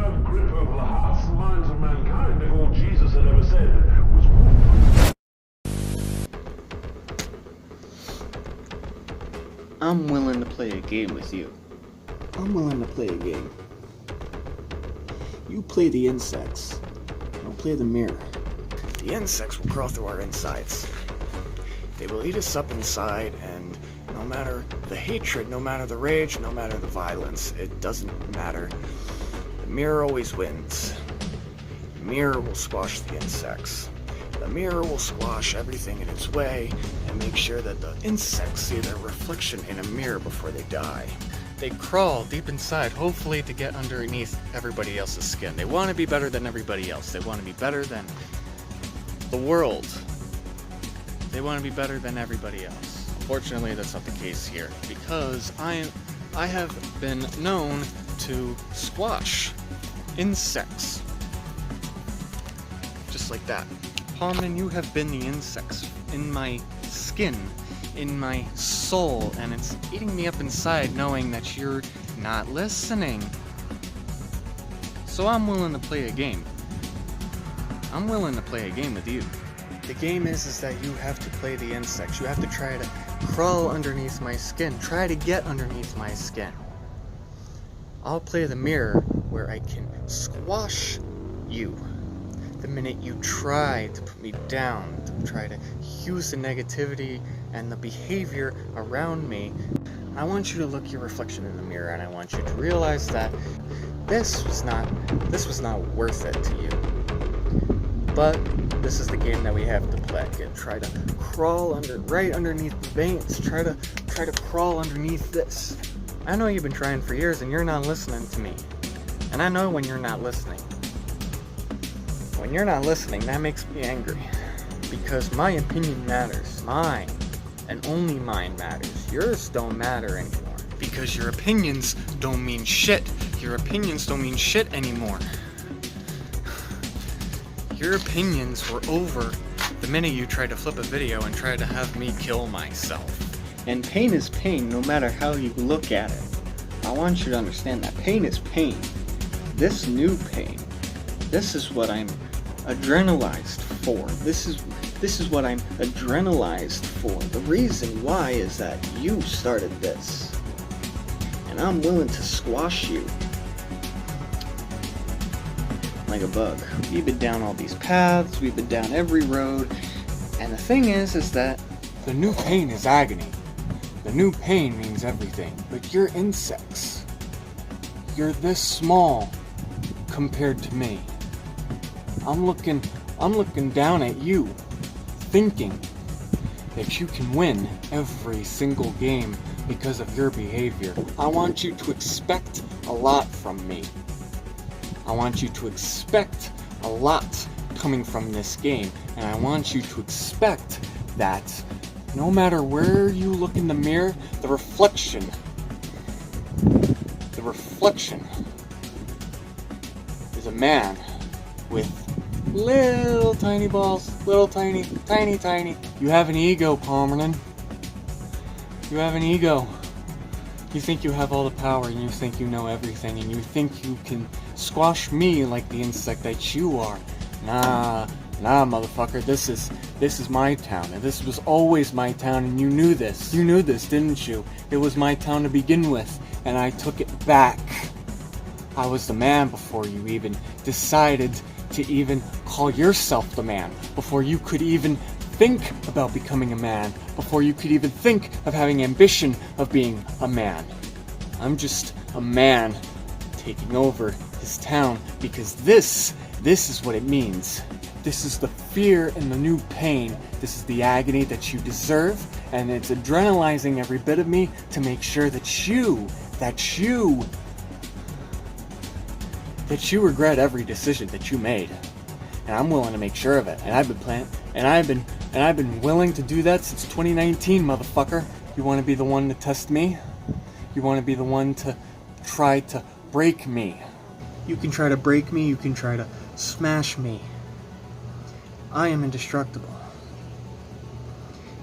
have grip over the hearts and minds of mankind if all Jesus had ever said was whoop. I'm willing to play a game with you. I'm willing to play a game. You play the insects. I'll play the mirror. The insects will crawl through our insides. They will eat us up inside, and no matter the hatred, no matter the rage, no matter the violence, it doesn't matter. The mirror always wins. The mirror will squash the insects. The mirror will squash everything in its way and make sure that the insects see their reflection in a mirror before they die. They crawl deep inside, hopefully to get underneath everybody else's skin. They want to be better than everybody else. They want to be better than the world. They want to be better than everybody else. Unfortunately, that's not the case here, because I have been known to squash insects. Just like that. Palmen, you have been the insects in my skin, in my soul, and it's eating me up inside knowing that you're not listening. So I'm willing to play a game. I'm willing to play a game with you. The game is that you have to play the insects. You have to try to crawl underneath my skin. Try to get underneath my skin. I'll play the mirror where I can squash you. The minute you try to put me down, to try to use the negativity and the behavior around me, I want you to look your reflection in the mirror, and I want you to realize that this was not worth it to you. But this is the game that we have to play. And try to crawl right underneath the veins. Try to crawl underneath this. I know you've been trying for years and you're not listening to me. And I know when you're not listening. When you're not listening, that makes me angry. Because my opinion matters. Mine. And only mine matters. Yours don't matter anymore. Because your opinions don't mean shit. Your opinions don't mean shit anymore. Your opinions were over the minute you tried to flip a video and tried to have me kill myself. And pain is pain no matter how you look at it. I want you to understand that pain is pain. This new pain, this is what I'm adrenalized for. This is what I'm adrenalized for. The reason why is that you started this. And I'm willing to squash you like a bug. We've been down all these paths, we've been down every road, and the thing is that the new pain is agony. The new pain means everything, but you're insects. You're this small compared to me. I'm looking down at you, thinking that you can win every single game because of your behavior. I want you to expect a lot from me. I want you to expect a lot coming from this game, and I want you to expect that no matter where you look in the mirror, the reflection is a man with little tiny balls, little tiny. You have an ego, Palmerton. You have an ego. You think you have all the power, and you think you know everything, and you think you can squash me like the insect that you are. Nah, motherfucker. This is my town, and this was always my town, and you knew this. You knew this, didn't you? It was my town to begin with, and I took it back. I was the man before you even decided to even call yourself the man, before you could even think about becoming a man, before you could even think of having ambition of being a man. I'm just a man taking over this town because this is what it means. This is the fear and the new pain. This is the agony that you deserve, and it's adrenalizing every bit of me to make sure that you regret every decision that you made. And I'm willing to make sure of it. And I've been willing to do that since 2019, motherfucker. You want to be the one to test me? You want to be the one to try to break me? You can try to break me, you can try to smash me. I am indestructible.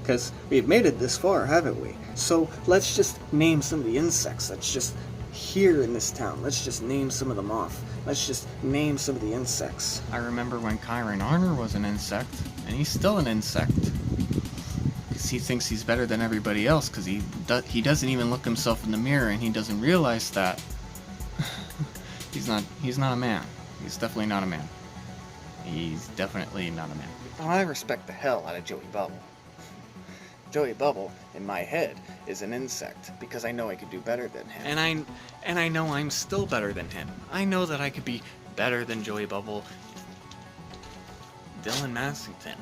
Because we've made it this far, haven't we? So let's just name some of the insects that's just here in this town. Let's just name some of them off. Let's just name some of the insects. I remember when Kyron Arner was an insect, and he's still an insect. Because he thinks he's better than everybody else, because he doesn't even look himself in the mirror, and he doesn't realize that he's not a man. He's definitely not a man. He's definitely not a man. Now, I respect the hell out of Joey Bubble. Joey Bubble, in my head, is an insect, because I know I could do better than him. And I know I'm still better than him. I know that I could be better than Joey Bubble. Dylan Massington.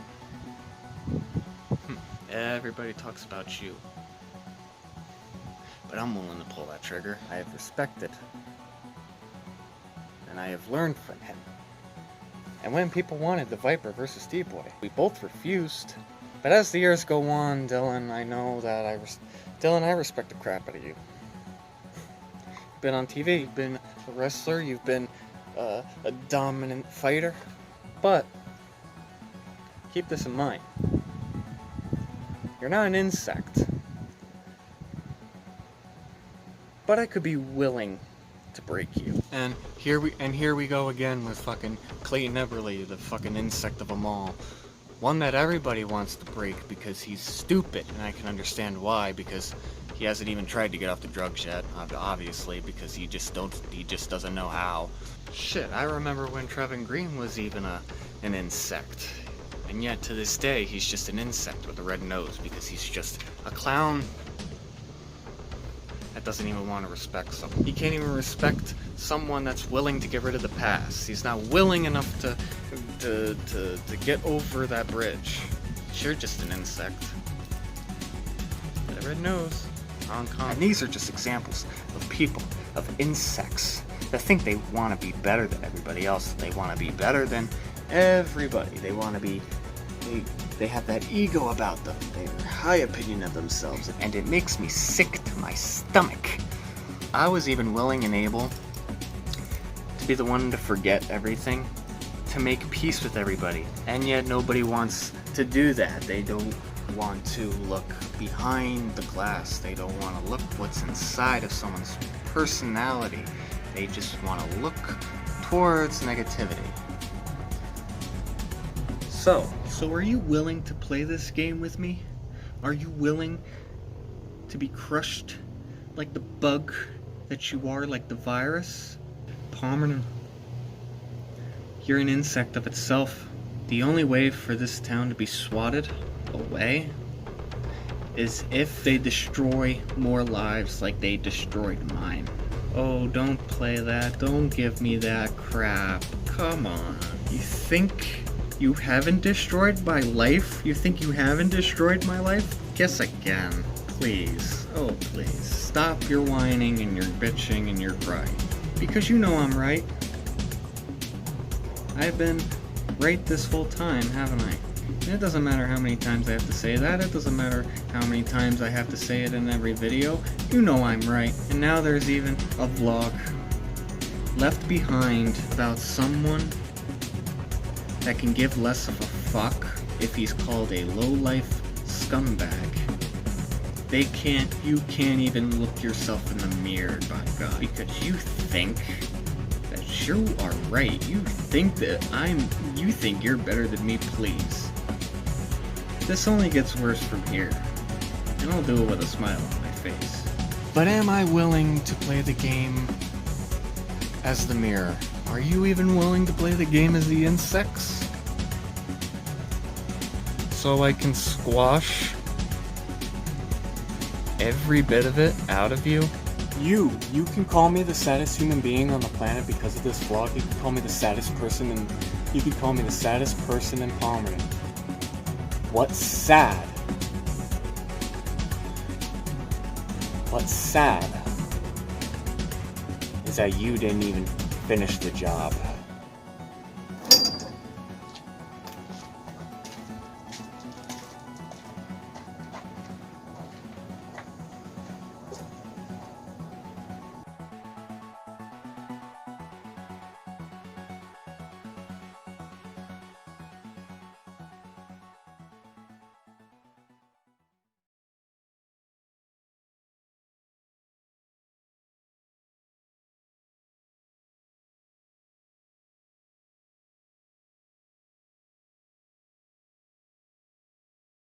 Everybody talks about you. But I'm willing to pull that trigger. I have respected. And I have learned from him. And when people wanted the Viper versus D-Boy, we both refused. But as the years go on, Dylan, I know that I respect the crap out of you. You've been on TV, you've been a wrestler, you've been a dominant fighter. But keep this in mind. You're not an insect. But I could be willing to break you. And here we go again with fucking Clayton Eberly, the fucking insect of them all. One that everybody wants to break because he's stupid, and I can understand why, because he hasn't even tried to get off the drugs yet, obviously, because he just doesn't know how. Shit, I remember when Trevin Green was even an insect. And yet to this day he's just an insect with a red nose because he's just a clown that doesn't even want to respect someone. He can't even respect someone that's willing to get rid of the past. He's not willing enough to get over that bridge. You're just an insect. Got a red nose. Hong Kong. And these are just examples of people, of insects, that think they want to be better than everybody else. They want to be better than everybody. They want to be... They have that ego about them. They have a high opinion of themselves. And it makes me sick to my stomach. I was even willing and able to be the one to forget everything, to make peace with everybody. And yet nobody wants to do that. They don't want to look behind the glass. They don't want to look what's inside of someone's personality. They just want to look towards negativity. So are you willing to play this game with me? Are you willing to be crushed like the bug that you are, like the virus? Palmerton, you're an insect of itself. The only way for this town to be swatted away is if they destroy more lives like they destroyed mine. Oh, don't play that. Don't give me that crap. Come on. You think you haven't destroyed my life? You think you haven't destroyed my life? Guess again. Please. Oh, please. Stop your whining and your bitching and your crying. Because you know I'm right. I've been right this whole time, haven't I? And it doesn't matter how many times I have to say that. It doesn't matter how many times I have to say it in every video. You know I'm right. And now there's even a vlog left behind about someone that can give less of a fuck if he's called a low-life scumbag. You can't even look yourself in the mirror, by God, because you think that you are right. You think you're better than me, please. This only gets worse from here, and I'll do it with a smile on my face. But am I willing to play the game as the mirror? Are you even willing to play the game as the insects? So I can squash every bit of it out of you? You can call me the saddest human being on the planet because of this vlog. You can call me the saddest person in Palmerton. What's sad is that you didn't even finish the job.